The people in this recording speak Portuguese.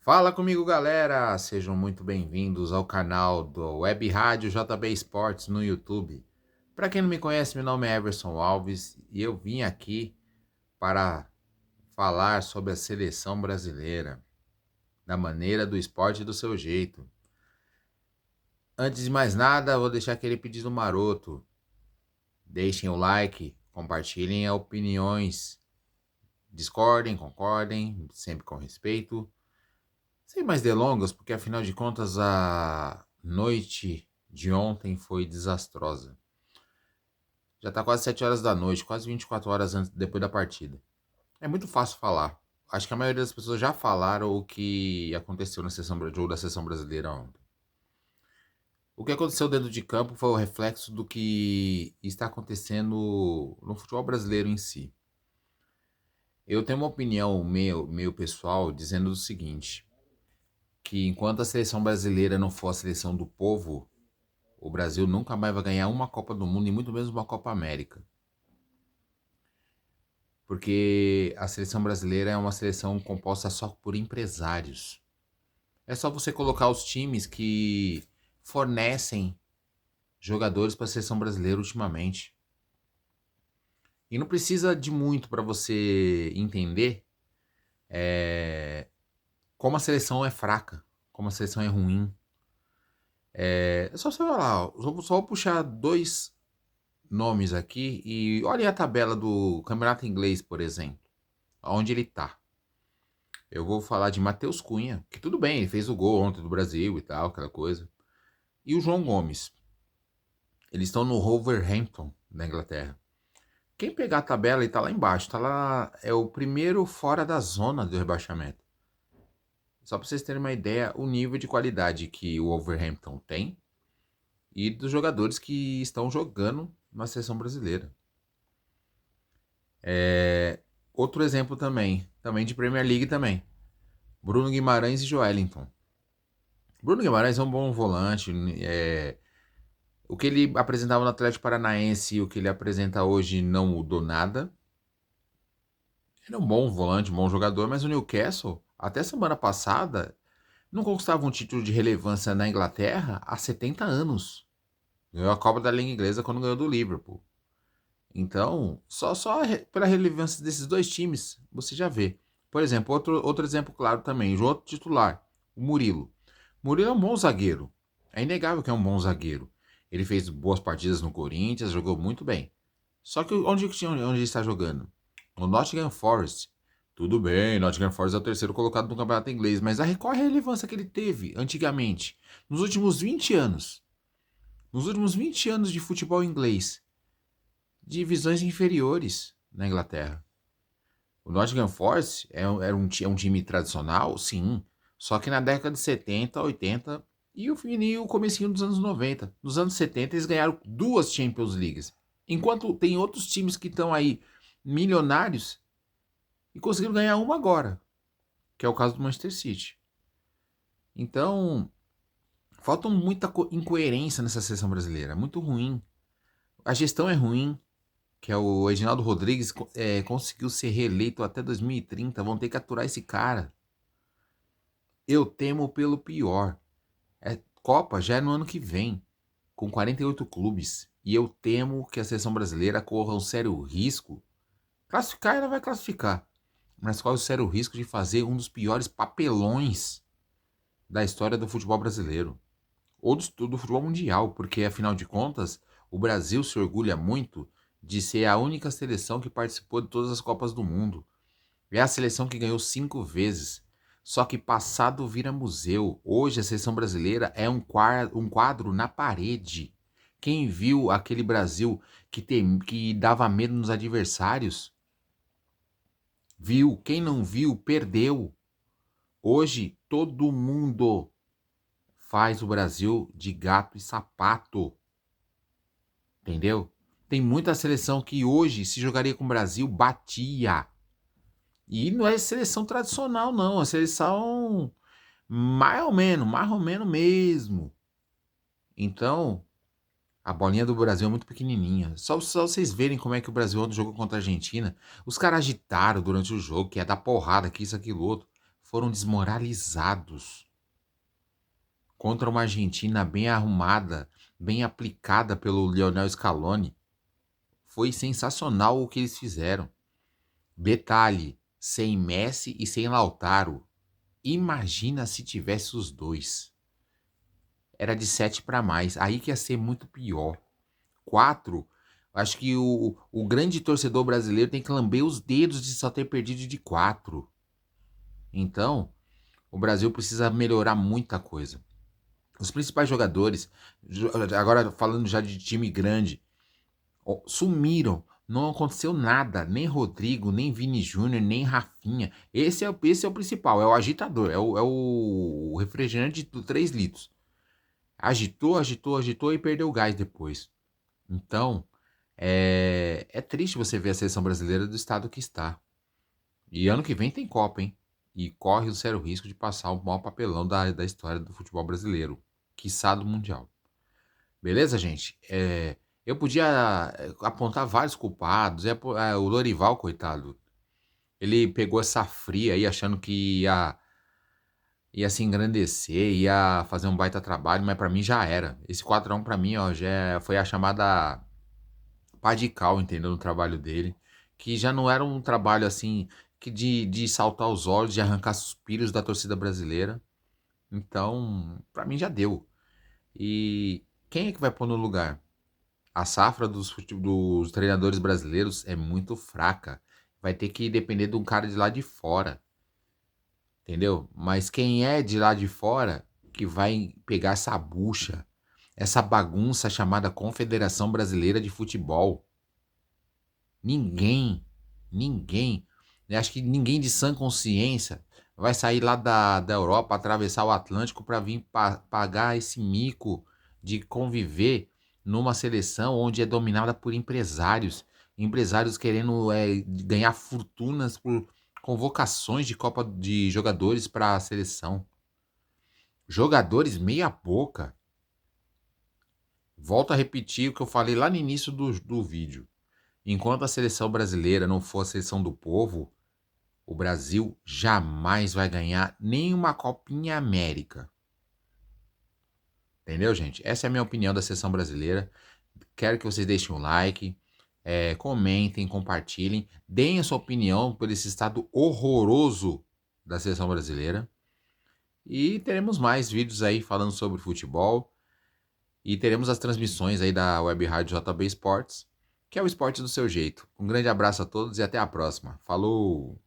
Fala comigo, galera! Sejam muito bem-vindos ao canal do Web Rádio JB Esportes no YouTube. Para quem não me conhece, meu nome é Everson Alves e eu vim aqui para falar sobre a seleção brasileira, da maneira do esporte e do seu jeito. Antes de mais nada, vou deixar aquele pedido maroto. Deixem o like, compartilhem as opiniões, discordem, concordem, sempre com respeito. Sem mais delongas, porque afinal de contas a noite de ontem foi desastrosa. Já tá quase 7 horas da noite, quase 24 horas depois da partida. É muito fácil falar. Acho que a maioria das pessoas já falaram o que aconteceu na jogo da seleção brasileira ontem. O que aconteceu dentro de campo foi o reflexo do que está acontecendo no futebol brasileiro em si. Eu tenho uma opinião meio pessoal dizendo o seguinte, que enquanto a seleção brasileira não for a seleção do povo, o Brasil nunca mais vai ganhar uma Copa do Mundo e muito menos uma Copa América. Porque a seleção brasileira é uma seleção composta só por empresários. É só você colocar os times que fornecem jogadores para a seleção brasileira ultimamente. E não precisa de muito para você entender como a seleção é fraca, como a seleção é ruim. É só você olhar, só vou puxar dois nomes aqui e olhem a tabela do Campeonato Inglês, por exemplo, onde ele tá. Eu vou falar de Matheus Cunha, que tudo bem, ele fez o gol ontem do Brasil e tal, aquela coisa. E o João Gomes. Eles estão no Wolverhampton, na Inglaterra. Quem pegar a tabela e tá lá embaixo, tá lá, é o primeiro fora da zona do rebaixamento. Só para vocês terem uma ideia, o nível de qualidade que o Wolverhampton tem e dos jogadores que estão jogando na seleção brasileira. Outro exemplo também de Premier League também. Bruno Guimarães e Joelinton. Bruno Guimarães é um bom volante. O que ele apresentava no Atlético Paranaense e o que ele apresenta hoje não mudou nada. Ele é um bom volante, um bom jogador, mas o Newcastle, até semana passada, não conquistava um título de relevância na Inglaterra há 70 anos. Ganhou a Copa da Liga Inglesa quando ganhou do Liverpool. Então, só pela relevância desses dois times, você já vê. Por exemplo, outro exemplo claro também, o outro titular, o Murilo. Murilo é um bom zagueiro. É inegável que é um bom zagueiro. Ele fez boas partidas no Corinthians, jogou muito bem. Só que onde ele está jogando? No Nottingham Forest. Tudo bem, Nottingham Forest é o terceiro colocado no campeonato inglês, mas qual a relevância que ele teve antigamente? Nos últimos 20 anos. Nos últimos 20 anos de futebol inglês, divisões inferiores na Inglaterra. O Nottingham Forest é um time tradicional, sim, só que na década de 70, 80 e o comecinho dos anos 90. Nos anos 70 eles ganharam duas Champions Leagues, enquanto tem outros times que estão aí milionários e conseguiram ganhar uma agora, que é o caso do Manchester City. Então, falta muita incoerência nessa seleção brasileira, muito ruim. A gestão é ruim, que é o Reginaldo Rodrigues, conseguiu ser reeleito até 2030. Vão ter que aturar esse cara. Eu temo pelo pior. Copa já é no ano que vem, com 48 clubes. E eu temo que a seleção brasileira corra um sério risco. Classificar ela vai classificar, mas corre o sério risco de fazer um dos piores papelões da história do futebol brasileiro. Ou do futebol mundial, porque afinal de contas, o Brasil se orgulha muito de ser a única seleção que participou de todas as Copas do Mundo. É a seleção que ganhou 5 vezes. Só que passado vira museu. Hoje a seleção brasileira é um quadro na parede. Quem viu aquele Brasil que dava medo nos adversários, viu. Quem não viu, perdeu. Hoje todo mundo faz o Brasil de gato e sapato. Entendeu? Tem muita seleção que hoje, se jogaria com o Brasil, batia. E não é seleção tradicional, não. É seleção mais ou menos mesmo. Então, a bolinha do Brasil é muito pequenininha. Só vocês verem como é que o Brasil ontem jogou contra a Argentina. Os caras agitaram durante o jogo, que é dar porrada, que isso, aquilo, outro. foram desmoralizados contra uma Argentina bem arrumada, bem aplicada pelo Lionel Scaloni. Foi sensacional o que eles fizeram. Detalhe, sem Messi e sem Lautaro. Imagina se tivesse os dois. Era de 7 para mais. Aí que ia ser muito pior. 4, acho que o grande torcedor brasileiro tem que lamber os dedos de só ter perdido de 4. Então, o Brasil precisa melhorar muita coisa. Os principais jogadores, agora falando já de time grande, sumiram. Não aconteceu nada. Nem Rodrigo, nem Vini Júnior, nem Rafinha. Esse é o principal, é o agitador, é o refrigerante de 3 litros. Agitou, agitou, agitou e perdeu o gás depois. Então, é triste você ver a seleção brasileira do estado que está. E ano que vem tem Copa, hein? E corre o sério risco de passar o maior papelão da história do futebol brasileiro, quiçá do Mundial. Beleza, gente? Eu podia apontar vários culpados. O Lorival, coitado, ele pegou essa fria aí achando que ia se engrandecer, ia fazer um baita trabalho, mas pra mim já era. Esse 4-1 pra mim, ó, já foi a chamada pá de cal, entendeu? No trabalho dele. Que já não era um trabalho assim que de saltar os olhos, de arrancar suspiros da torcida brasileira. Então, pra mim já deu. E quem é que vai pôr no lugar? A safra dos treinadores brasileiros é muito fraca. Vai ter que depender de um cara de lá de fora. Entendeu? Mas quem é de lá de fora que vai pegar essa bucha, essa bagunça chamada Confederação Brasileira de Futebol? Ninguém, ninguém. Eu acho que ninguém de sã consciência vai sair lá da Europa, atravessar o Atlântico para vir pagar esse mico de conviver numa seleção onde é dominada por empresários. Empresários querendo ganhar fortunas por convocações de Copa de jogadores para a seleção. Jogadores meia boca. Volto a repetir o que eu falei lá no início do vídeo. Enquanto a seleção brasileira não for a seleção do povo, o Brasil jamais vai ganhar nenhuma Copinha América. Entendeu, gente? Essa é a minha opinião da seleção brasileira. Quero que vocês deixem um like, comentem, compartilhem, deem a sua opinião por esse estado horroroso da seleção brasileira. E teremos mais vídeos aí falando sobre futebol. E teremos as transmissões aí da Web Rádio JB Esportes, que é o esporte do seu jeito. Um grande abraço a todos e até a próxima. Falou!